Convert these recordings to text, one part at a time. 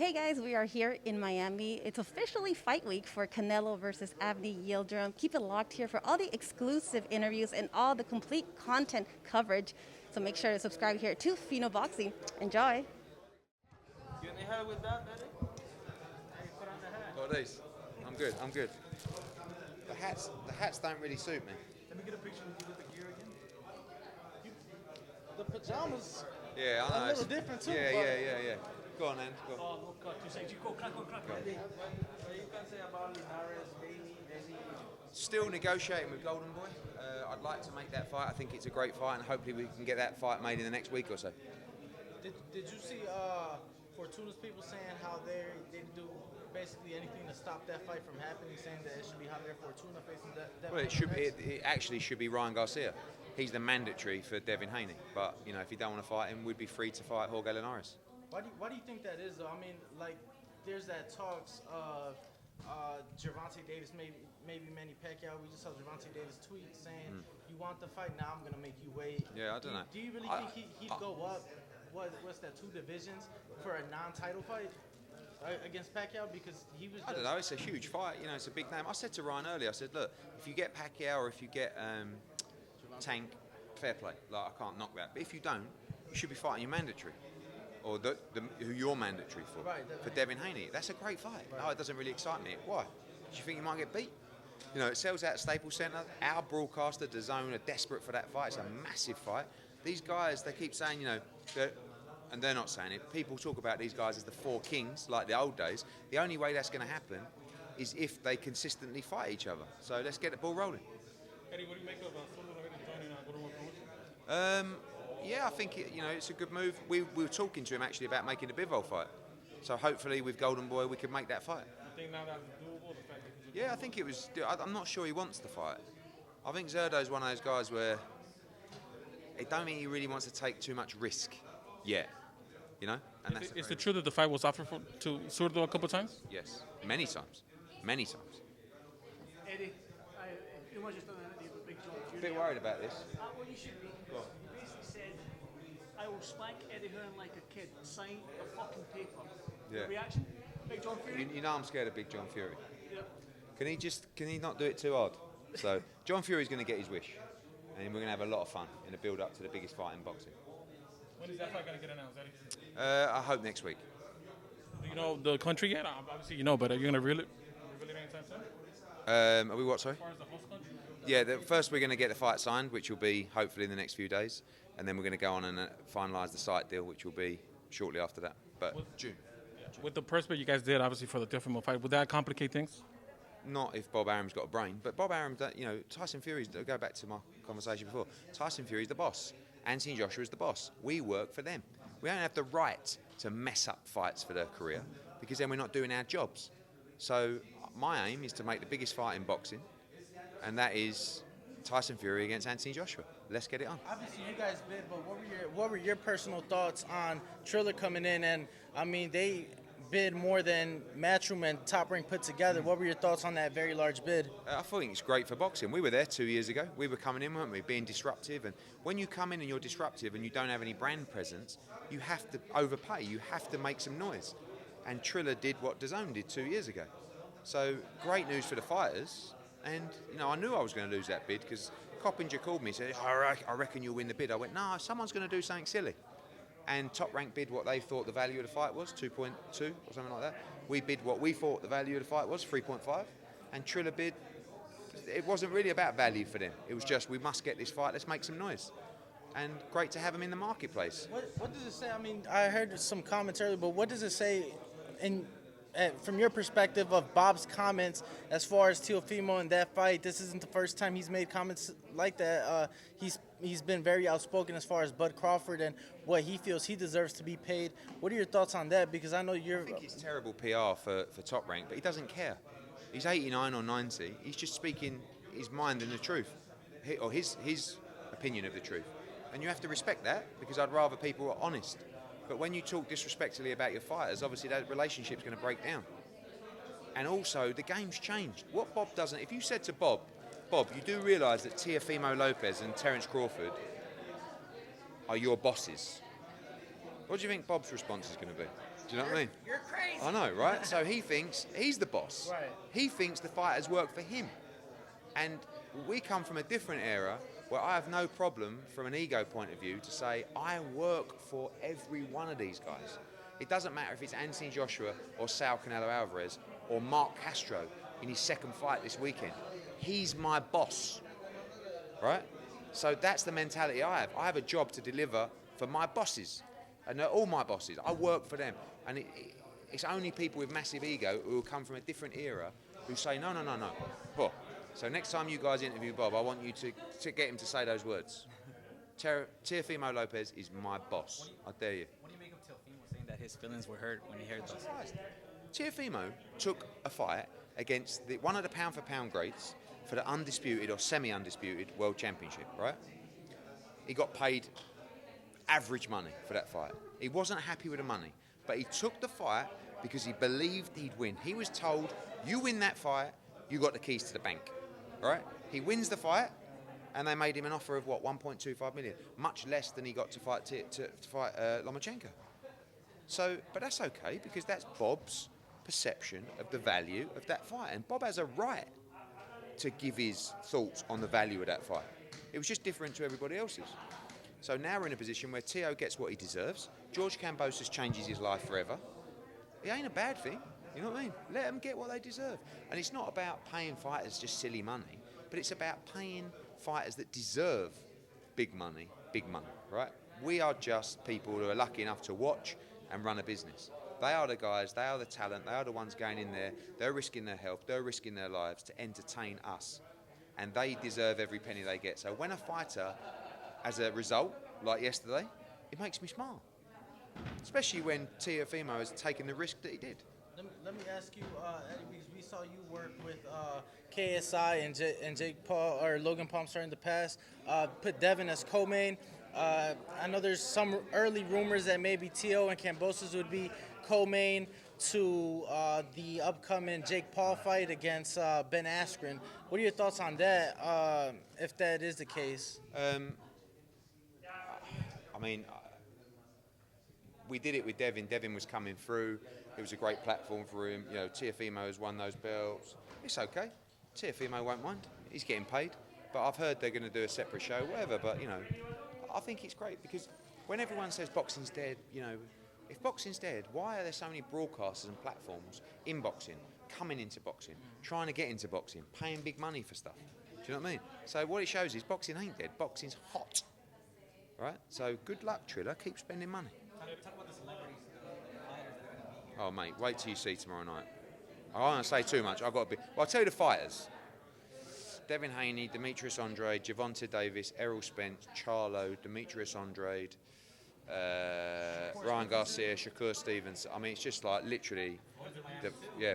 Hey guys, we are here in Miami. It's officially fight week for CANELO versus Avni Yildirim. Keep it locked here for all the exclusive interviews and all the complete content coverage. So make sure to subscribe here to Fino Boxing. Enjoy. You any hair with that, Daddy? Put on the hat. Got these. I'm good. I'm good. The hats don't really suit me. Let me get a picture of you with the gear again. The pajamas Yeah, I know. are a little different too. Yeah. Go on, then. Go on. Oh, look, 2 seconds. You go, crack. What you can say about Linares, Davey? Still negotiating with Golden Boy. I'd like to make that fight. I think it's a great fight, and hopefully we can get that fight made in the next week or so. Did you see Fortuna's people saying how they do basically anything to stop that fight from happening, saying that it should be Javier Fortuna facing that Well, fight? it actually should be Ryan Garcia. He's the mandatory for Devin Haney. But you know, if you don't want to fight him, we'd be free to fight Jorge Linares. Why do you think that is, though? I mean, like, there's that talks of Gervonta Davis, maybe Manny Pacquiao. We just saw Gervonta Davis tweet saying, "You want the fight? Now I'm gonna make you wait." Yeah, I don't know. Do you really think he'd go up? What's that? 2 divisions for a non-title fight against Pacquiao? Because he was. I don't know. It's a huge fight. You know, it's a big name. I said to Ryan earlier. I said, look, if you get Pacquiao or if you get Tank, fair play. Like, I can't knock that. But if you don't, you should be fighting your mandatory. Or who you're mandatory for. Right, for Devin Haney. That's a great fight. Right. No, it doesn't really excite me. Why? Do you think you might get beat? You know, it sells out Staples Center. Our broadcaster, DAZN, are desperate for that fight. It's a massive fight. These guys, they keep saying, you know, and they're not saying it. People talk about these guys as the 4 kings, like the old days. The only way that's going to happen is if they consistently fight each other. So let's get the ball rolling. Eddie, what do you make of Zurdo joining Golden Promotion? Yeah, I think it's a good move. We were talking to him actually about making a BIVOL fight. So hopefully with Golden Boy we can make that fight. You think now that's doable? The fact that Yeah, I think it was. I'm not sure he wants the fight. I think Zurdo's one of those guys where I don't think he really wants to take too much risk yet. You know? And is it true that the fight was offered to Zurdo a couple times? Yes, many times. Many times. Eddie, you want just a big job. A bit worried about this. Well, you should be. Go on. You basically said, I will spank Eddie Hearn like a kid. Sign the fucking paper. Yeah. Reaction? Big John Fury? You know I'm scared of Big John Fury. Yep. Can he not do it too hard? So John Fury's going to get his wish, and we're going to have a lot of fun in the build-up to the biggest fight in boxing. When is that fight going to get announced, Eddie? I hope next week. Do you know the country yet? Obviously you know, but are you going to reveal it anytime soon? Are we what, sorry? As far as the host country? Yeah, first we're going to get the fight signed, which will be hopefully in the next few days, and then we're going to go on and finalise the site deal, which will be shortly after that, but June. Yeah. With the press bet you guys did, obviously, for the Teofimo fight, would that complicate things? Not if Bob Arum's got a brain, but Bob Arum, Tyson Fury's, go back to my conversation before, Tyson Fury's the boss. Anthony Joshua's the boss. We work for them. We don't have the right to mess up fights for their career because then we're not doing our jobs. So my aim is to make the biggest fight in boxing, and that is Tyson Fury against Anthony Joshua. Let's get it on. Obviously, you guys bid, but what were your personal thoughts on TRILLER coming in? And I mean, they bid more than Matchroom and Top Rank put together. What were your thoughts on that very large bid? I think it's great for boxing. We were there 2 years ago. We were coming in, weren't we, being disruptive. And when you come in and you're disruptive and you don't have any brand presence, you have to overpay. You have to make some noise. And TRILLER did what DAZN did 2 years ago. So great news for the fighters. And I knew I was going to lose that bid because Coppinger called me and said, I reckon you'll win the bid. I went, no, someone's going to do something silly. And Top Rank bid what they thought the value of the fight was, 2.2 or something like that. We bid what we thought the value of the fight was, 3.5. And TRILLER bid, it wasn't really about value for them. It was just, we must get this fight, let's make some noise. And great to have them in the marketplace. What does it say? I mean, I heard some comments earlier, but what does it say from your perspective of Bob's comments as far as Teofimo in that fight? This isn't the first time he's made comments like that. He's been very outspoken as far as Bud Crawford and what he feels he deserves to be paid. What are your thoughts on that? Because I know you're... I think it's terrible PR for Top Rank, but he doesn't care. He's 89 or 90. He's just speaking his mind and the truth, or his opinion of the truth. And you have to respect that, because I'd rather people were honest. But when you talk disrespectfully about your fighters, obviously that relationship's going to break down. And also, the game's changed. What Bob doesn't... If you said to Bob, you do realise that Teofimo Lopez and Terence Crawford are your bosses. What do you think Bob's response is going to be? Do you know what I mean? You're crazy. I know, right? So he thinks he's the boss. Right. He thinks the fighters work for him. And we come from a different era where I have no problem from an ego point of view to say I work for every one of these guys. It doesn't matter if it's Anthony Joshua or Sal Canelo Alvarez or Mark Castro in his second fight this weekend. He's my boss, right? So that's the mentality I have. I have a job to deliver for my bosses, and they're all my bosses. I work for them, and it's only people with massive ego who will come from a different era who say, no. Well, so next time you guys interview Bob, I want you to get him to say those words. Teofimo Lopez is my boss. I dare you. What do you make of Teofimo saying that his feelings were hurt when he heard those? Teofimo took a fight against one of the pound-for-pound greats for the undisputed or semi-undisputed world championship, right? He got paid average money for that fight. He wasn't happy with the money, but he took the fight because he believed he'd win. He was told, you win that fight, you got the keys to the bank, right? He wins the fight, and they made him an offer of, 1.25 million, much less than he got to fight Lomachenko. So, but that's okay, because that's Bob's perception of the value of that fight, and Bob has a right to give his thoughts on the value of that fight. It was just different to everybody else's. So now we're in a position where Teo gets what he deserves. George Kambosos changes his life forever. It ain't a bad thing, you know what I mean? Let them get what they deserve. And it's not about paying fighters just silly money, but it's about paying fighters that deserve big money, right? We are just people who are lucky enough to watch and run a business. They are the guys, they are the talent, they are the ones going in there, they're risking their health, they're risking their lives to entertain us. And they deserve every penny they get. So when a fighter, as a result, like yesterday, it makes me smile. Especially when Teofimo has taken the risk that he did. Let me ask you, Eddie, because we saw you work with KSI and Jake Paul, or Logan Paul, in the past. Put Devin as co-main. I know there's some early rumors that maybe Teo and Kambosos would be co-main to the upcoming Jake Paul fight against Ben Askren. What are your thoughts on that, if that is the case? I mean, we did it with Devin. Devin was coming through. It was a great platform for him. You know, Teofimo has won those belts. It's okay. Teofimo won't mind. He's getting paid. But I've heard they're going to do a separate show, whatever. But, you know, I think it's great because when everyone says boxing's dead, you know, if boxing's dead, why are there so many broadcasters and platforms in boxing, coming into boxing, trying to get into boxing, paying big money for stuff? Do you know what I mean? So what it shows is boxing ain't dead. Boxing's hot. Right? So good luck, Triller. Keep spending money. Talk about the celebrities, fighters that are going to be here. Oh, mate, wait till you see tomorrow night. I don't want to say too much. I've got to be. Well, I'll tell you the fighters. Devin Haney, Demetrius Andrade, Gervonta Davis, Errol Spence, Charlo, Demetrius Andrade, Ryan Garcia, Shakur Stevens. I mean, it's just like literally.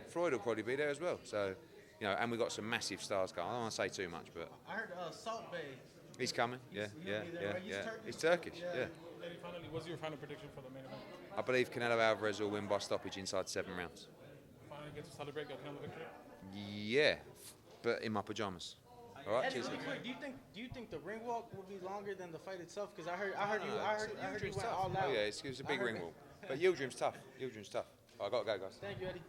Floyd will probably be there as well. So, you know, and we've got some massive stars going. I don't want to say too much, but. I heard Salt Bay. He's coming. He'll be there, right? He's Turkish. Yeah. Eddie, finally, what's your final prediction for the main event? I believe Canelo Alvarez will win by stoppage inside 7 rounds. Finally get to celebrate your Canelo victory? Yeah, but in my pajamas. All right, Eddie, cheers. really quick, do you think the ring walk will be longer than the fight itself? Because I heard you went Yildirim's all tough. out. Oh yeah, it's a big ring walk. But Yildirim's tough. Yildirim's tough. I got to go, guys. Thank you, Eddie.